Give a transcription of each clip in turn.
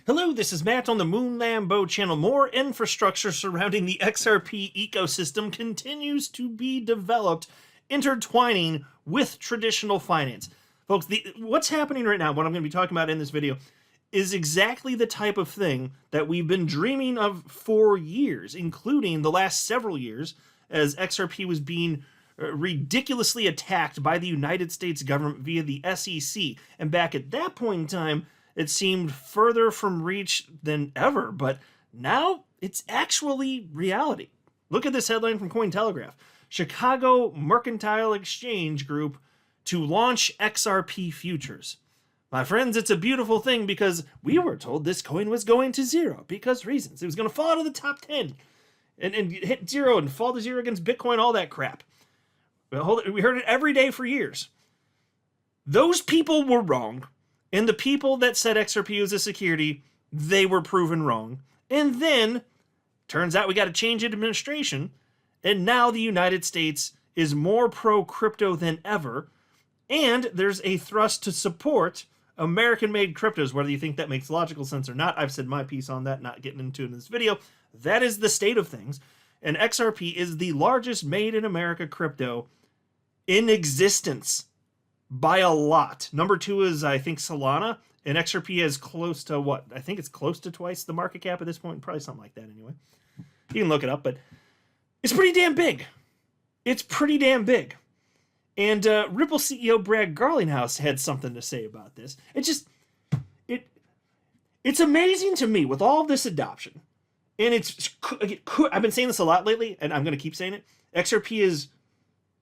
Hello, this is Matt on the Moon Lambo channel. More infrastructure surrounding the XRP ecosystem continues to be developed, intertwining with traditional finance. Folks, what's happening right now, what I'm going to be talking about in this video, is exactly the type of thing that we've been dreaming of for years, including the last several years, as XRP was being ridiculously attacked by the United States government via the SEC. And back at that point in time, it seemed further from reach than ever, but now it's actually reality. Look at this headline from Cointelegraph. Chicago Mercantile Exchange Group to launch XRP Futures. My friends, it's a beautiful thing because we were told this coin was going to zero because reasons. It was going to fall out of the top 10 and hit zero and fall to zero against Bitcoin, all that crap. We heard it every day for years. Those people were wrong. And the people that said XRP was a security, they were proven wrong. And then, turns out we got a change in administration, and now the United States is more pro-crypto than ever, and there's a thrust to support American-made cryptos, whether you think that makes logical sense or not. I've said my piece on that, not getting into it in this video. That is the state of things, and XRP is the largest made-in-America crypto in existence. By a lot. Number 2 is, I think, Solana, and XRP is close to what? I think it's close to twice the market cap at this point, probably something like that anyway. You can look it up, but it's pretty damn big. It's pretty damn big. And Ripple CEO Brad Garlinghouse had something to say about this. It's amazing to me with all of this adoption, and I've been saying this a lot lately, and I'm going to keep saying it. XRP is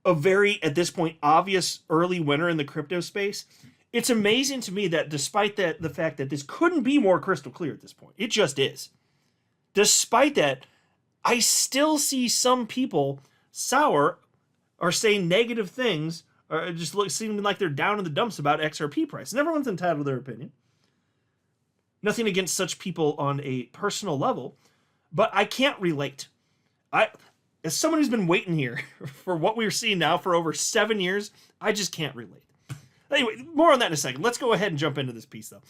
a very, at this point, obvious early winner in the crypto space. It's amazing to me that despite the fact that this couldn't be more crystal clear at this point, it just is. Despite that, I still see some people sour or saying negative things or just seeming like they're down in the dumps about XRP price. And everyone's entitled to their opinion. Nothing against such people on a personal level, but I can't relate. As someone who's been waiting here for what we're seeing now for over 7 years, I just can't relate. Anyway, more on that in a second. Let's go ahead and jump into this piece, though.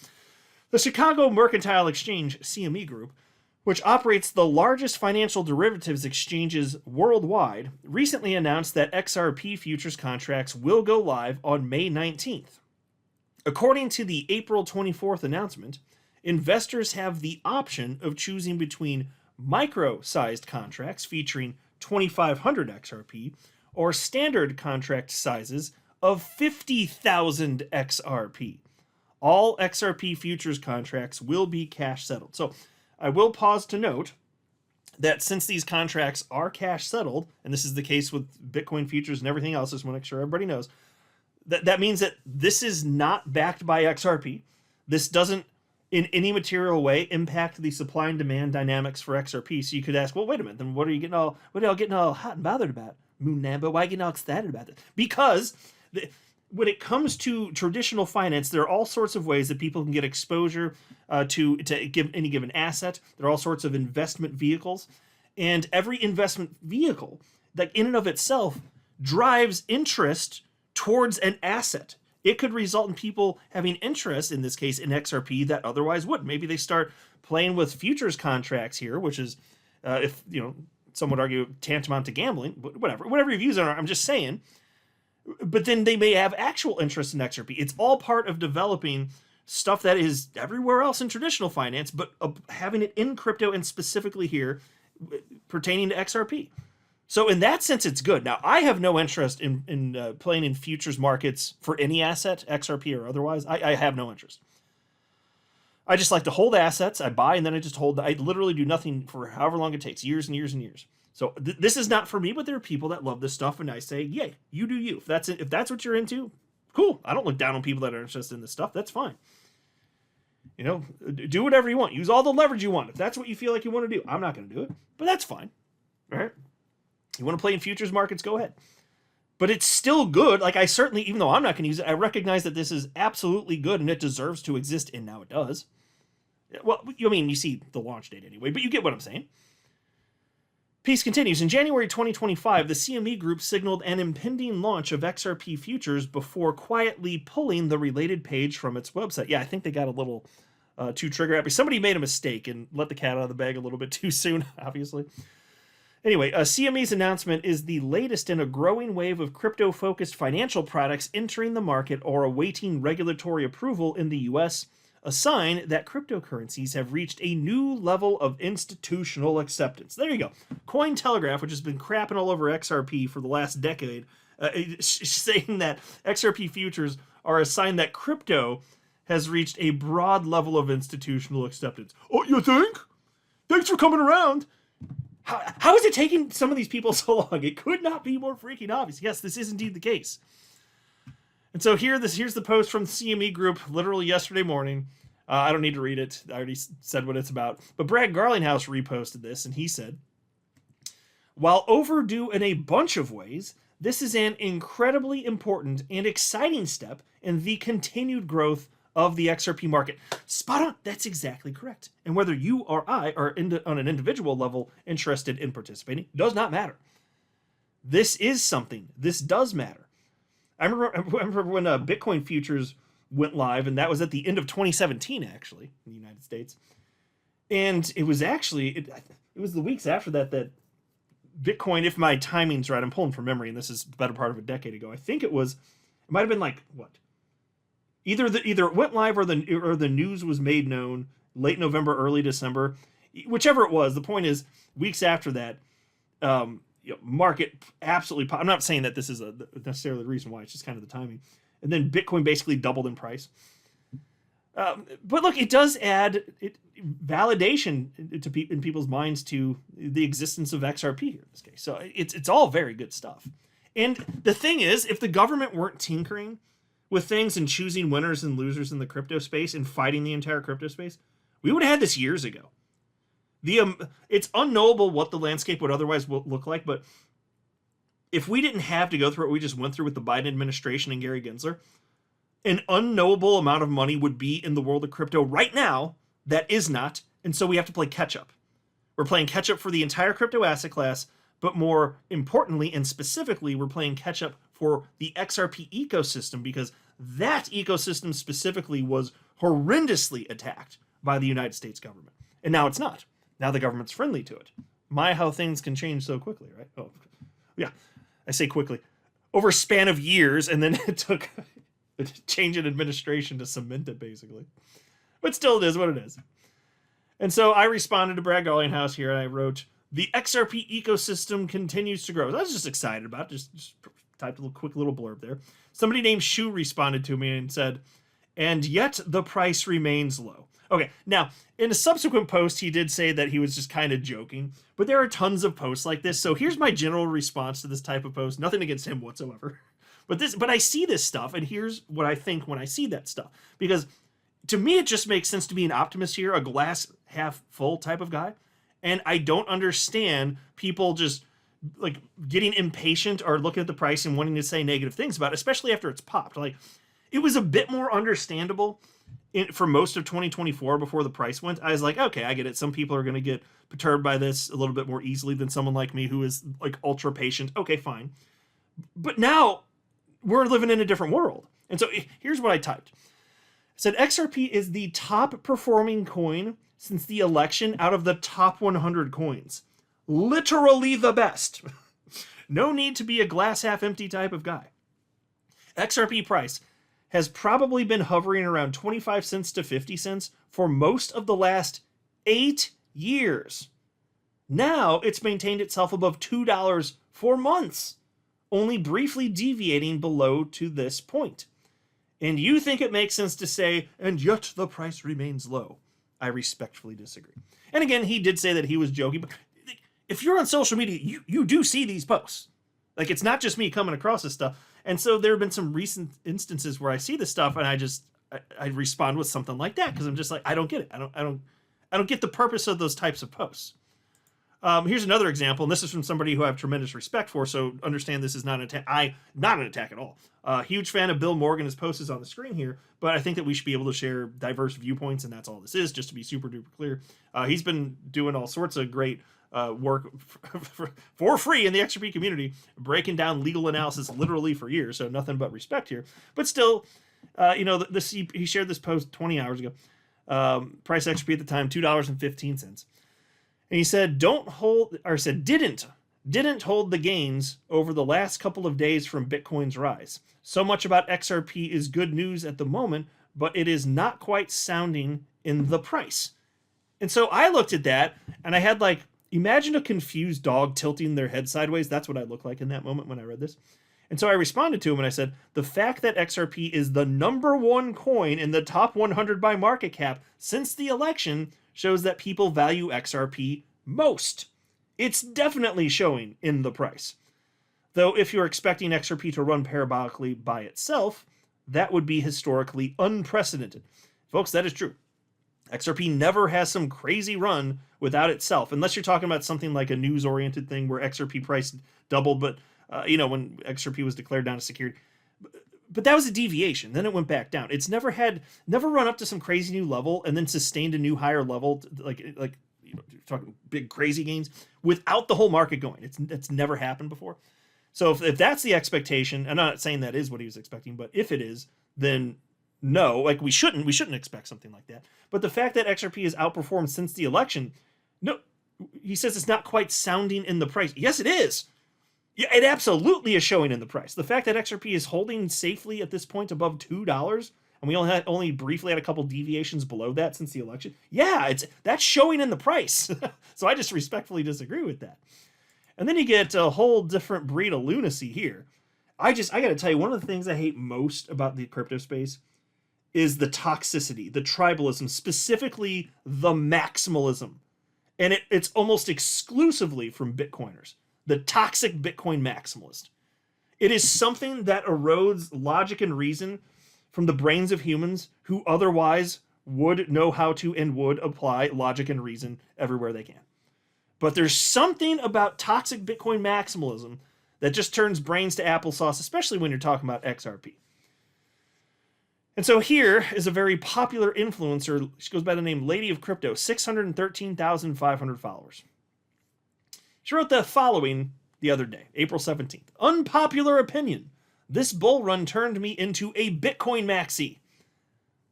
The Chicago Mercantile Exchange, CME Group, which operates the largest financial derivatives exchanges worldwide, recently announced that XRP futures contracts will go live on May 19th. According to the April 24th announcement, investors have the option of choosing between micro-sized contracts featuring 2,500 XRP or standard contract sizes of 50,000 XRP. All XRP futures contracts will be cash settled. So I will pause to note that since these contracts are cash settled, and this is the case with Bitcoin futures and everything else, I just want to make sure everybody knows, that means that this is not backed by XRP. This doesn't in any material way impact the supply and demand dynamics for XRP. So you could ask, well, wait a minute, then what are y'all getting all hot and bothered about? Moon Lambo, why are you getting all excited about this? Because when it comes to traditional finance, there are all sorts of ways that people can get exposure to give any given asset. There are all sorts of investment vehicles. And every investment vehicle, like in and of itself, drives interest towards an asset. It could result in people having interest, in this case, in XRP that otherwise would. Maybe they start playing with futures contracts here, which is, if some would argue, tantamount to gambling. But whatever your views are, I'm just saying. But then they may have actual interest in XRP. It's all part of developing stuff that is everywhere else in traditional finance, but having it in crypto and specifically here pertaining to XRP. So in that sense, it's good. Now, I have no interest in playing in futures markets for any asset, XRP or otherwise. I have no interest. I just like to hold assets. I buy and then I just hold. I literally do nothing for however long it takes, years and years and years. So this is not for me, but there are people that love this stuff, and I say, yay, you do you. If that's what you're into, cool. I don't look down on people that are interested in this stuff. That's fine. Do whatever you want. Use all the leverage you want. If that's what you feel like you want to do, I'm not going to do it, but that's fine. All right. You want to play in futures markets, go ahead. But it's still good. Like, I certainly, even though I'm not going to use it, I recognize that this is absolutely good and it deserves to exist, and now it does. Well, you see the launch date anyway, but you get what I'm saying. Piece continues. In January 2025, the CME Group signaled an impending launch of XRP futures before quietly pulling the related page from its website. Yeah, I think they got a little too trigger happy. Somebody made a mistake and let the cat out of the bag a little bit too soon, obviously. Anyway, CME's announcement is the latest in a growing wave of crypto-focused financial products entering the market or awaiting regulatory approval in the US, a sign that cryptocurrencies have reached a new level of institutional acceptance. There you go. Cointelegraph, which has been crapping all over XRP for the last decade, saying that XRP futures are a sign that crypto has reached a broad level of institutional acceptance. Oh, you think? Thanks for coming around. How is it taking some of these people so long? It could not be more freaking obvious. Yes, this is indeed the case. And so here's the post from the CME Group, literally yesterday morning. I don't need to read it. I already said what it's about. But Brad Garlinghouse reposted this, and he said, while overdue in a bunch of ways, this is an incredibly important and exciting step in the continued growth of the XRP market. Spot on. That's exactly correct. And whether you or I are on an individual level interested in participating does not matter. This is something. This does matter. I remember when Bitcoin futures went live, and that was at the end of 2017, actually, in the United States. And it was actually, it was the weeks after that Bitcoin, if my timing's right, I'm pulling from memory, and this is the better part of a decade ago. I think it might have been like, what? Either it went live or the news was made known late November, early December, whichever it was. The point is, weeks after that, market absolutely. I'm not saying that this is necessarily the reason why. It's just kind of the timing. And then Bitcoin basically doubled in price. But look, it does add validation in people's minds to the existence of XRP here in this case. So it's all very good stuff. And the thing is, if the government weren't tinkering with things and choosing winners and losers in the crypto space and fighting the entire crypto space, we would have had this years ago. It's unknowable what the landscape would otherwise look like, but if we didn't have to go through what we just went through with the Biden administration and Gary Gensler, an unknowable amount of money would be in the world of crypto right now that is not, and so we have to play catch up. We're playing catch up for the entire crypto asset class, but more importantly and specifically, we're playing catch up for the XRP ecosystem, because that ecosystem specifically was horrendously attacked by the United States government. And now it's not. Now the government's friendly to it. My, how things can change so quickly, right? Oh, yeah. I say quickly. Over a span of years, and then it took a change in administration to cement it, basically. But still, it is what it is. And so I responded to Brad Garlinghouse here, and I wrote, the XRP ecosystem continues to grow. I was just excited about it. Just typed a quick little blurb there. Somebody named Shu responded to me and said, and yet the price remains low. Okay, now, in a subsequent post, he did say that he was just kind of joking, but there are tons of posts like this, so here's my general response to this type of post. Nothing against him whatsoever. But I see this stuff, and here's what I think when I see that stuff. Because to me, it just makes sense to be an optimist here, a glass half full type of guy, and I don't understand people just like getting impatient or looking at the price and wanting to say negative things about it, especially after it's popped. Like, it was a bit more understandable for most of 2024 before the price went. I was like, okay, I get it. Some people are going to get perturbed by this a little bit more easily than someone like me who is like ultra patient. Okay, fine. But now we're living in a different world. And so here's what I typed. I said, XRP is the top performing coin since the election out of the top 100 coins. Literally the best. No need to be a glass half empty type of guy. XRP price has probably been hovering around 25 cents to 50 cents for most of the last 8 years. Now it's maintained itself above $2 for months, only briefly deviating below to this point. And you think it makes sense to say, and yet the price remains low. I respectfully disagree. And again, he did say that he was joking, but if you're on social media, you do see these posts. Like, it's not just me coming across this stuff. And so there have been some recent instances where I see this stuff and I respond with something like that, because I'm just like, I don't get it. I don't get the purpose of those types of posts. Here's another example, and this is from somebody who I have tremendous respect for, so understand this is not an attack. Not an attack at all. Huge fan of Bill Morgan. His post is on the screen here, but I think that we should be able to share diverse viewpoints, and that's all this is, just to be super duper clear. He's been doing all sorts of great work for free in the XRP community, breaking down legal analysis literally for years, so nothing but respect here. But still, he shared this post 20 hours ago. Price XRP at the time, $2.15. And he said, didn't hold the gains over the last couple of days from Bitcoin's rise. So much about XRP is good news at the moment, but it is not quite sounding in the price. And so I looked at that and I had like, imagine a confused dog tilting their head sideways. That's what I looked like in that moment when I read this. And so I responded to him and I said, the fact that XRP is the #1 coin in the top 100 by market cap since the election shows that people value XRP most. It's definitely showing in the price. Though if you're expecting XRP to run parabolically by itself, that would be historically unprecedented. Folks, that is true. XRP never has some crazy run without itself, unless you're talking about something like a news-oriented thing where XRP price doubled, but when XRP was declared down as security. But that was a deviation. Then it went back down. It's never run up to some crazy new level and then sustained a new higher level, talking big crazy gains without the whole market going. It's never happened before. So if that's the expectation, I'm not saying that is what he was expecting, but if it is, then no, like we shouldn't expect something like that. But the fact that XRP has outperformed since the election, no, he says it's not quite sounding in the price. Yes, it is. Yeah, it absolutely is showing in the price. The fact that XRP is holding safely at this point above $2, and we only briefly had a couple deviations below that since the election. Yeah, that's showing in the price. So I just respectfully disagree with that. And then you get a whole different breed of lunacy here. I got to tell you, one of the things I hate most about the crypto space is the toxicity, the tribalism, specifically the maximalism. And it's almost exclusively from Bitcoiners. The toxic Bitcoin maximalist. It is something that erodes logic and reason from the brains of humans who otherwise would know how to and would apply logic and reason everywhere they can. But there's something about toxic Bitcoin maximalism that just turns brains to applesauce, especially when you're talking about XRP. And so here is a very popular influencer. She goes by the name Lady of Crypto, 613,500 followers. She wrote the following the other day, April 17th. Unpopular opinion. This bull run turned me into a Bitcoin maxi.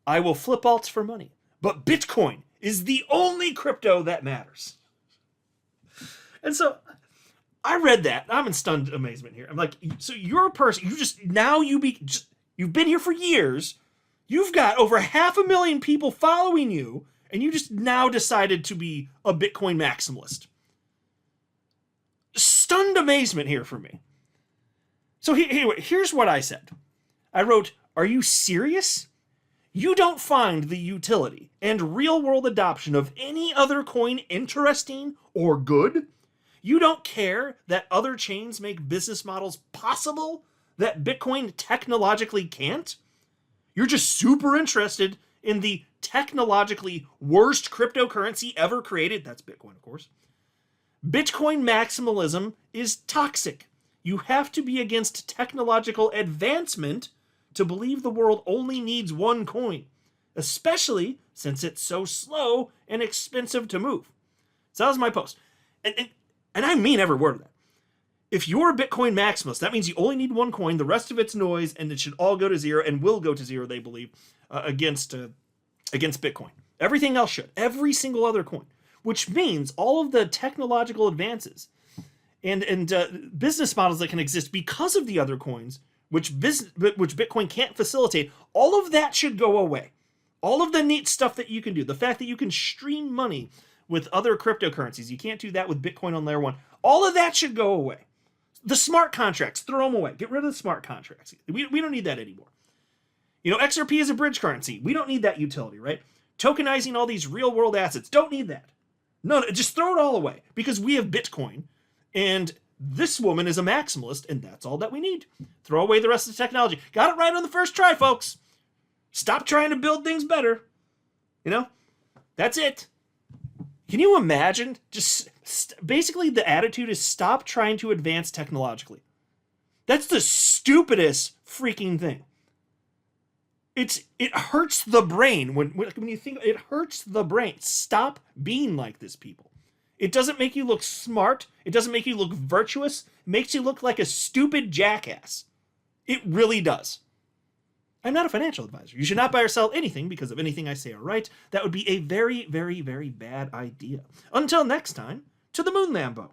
I will flip alts for money, but Bitcoin is the only crypto that matters. And so I read that. I'm in stunned amazement here. I'm like, so you're a person, you've been here for years. You've got over 500,000 people following you, and you just now decided to be a Bitcoin maximalist. Stunned amazement here for me. So here's what I said. I wrote, are you serious? You don't find the utility and real-world adoption of any other coin interesting or good? You don't care that other chains make business models possible that Bitcoin technologically can't? You're just super interested in the technologically worst cryptocurrency ever created. That's Bitcoin, of course. Bitcoin maximalism is toxic. You have to be against technological advancement to believe the world only needs one coin, especially since it's so slow and expensive to move. So that was my post. And I mean every word of that. If you're a Bitcoin maximalist, that means you only need one coin, the rest of it's noise, and it should all go to zero and will go to zero, they believe, against Bitcoin. Everything else should. Every single other coin. Which means all of the technological advances and business models that can exist because of the other coins, which Bitcoin can't facilitate, all of that should go away. All of the neat stuff that you can do, the fact that you can stream money with other cryptocurrencies, you can't do that with Bitcoin on layer one. All of that should go away. The smart contracts, throw them away. Get rid of the smart contracts. We don't need that anymore. XRP is a bridge currency. We don't need that utility, right? Tokenizing all these real world assets, don't need that. No, just throw it all away because we have Bitcoin and this woman is a maximalist and that's all that we need. Throw away the rest of the technology. Got it right on the first try, folks. Stop trying to build things better. That's it. Can you imagine? Just basically the attitude is stop trying to advance technologically. That's the stupidest freaking thing. It hurts the brain when you think it hurts the brain. Stop being like this, people. It doesn't make you look smart. It doesn't make you look virtuous. It makes you look like a stupid jackass. It really does. I'm not a financial advisor. You should not buy or sell anything because of anything I say or write. That would be a very, very, very bad idea. Until next time, to the moon, Lambo.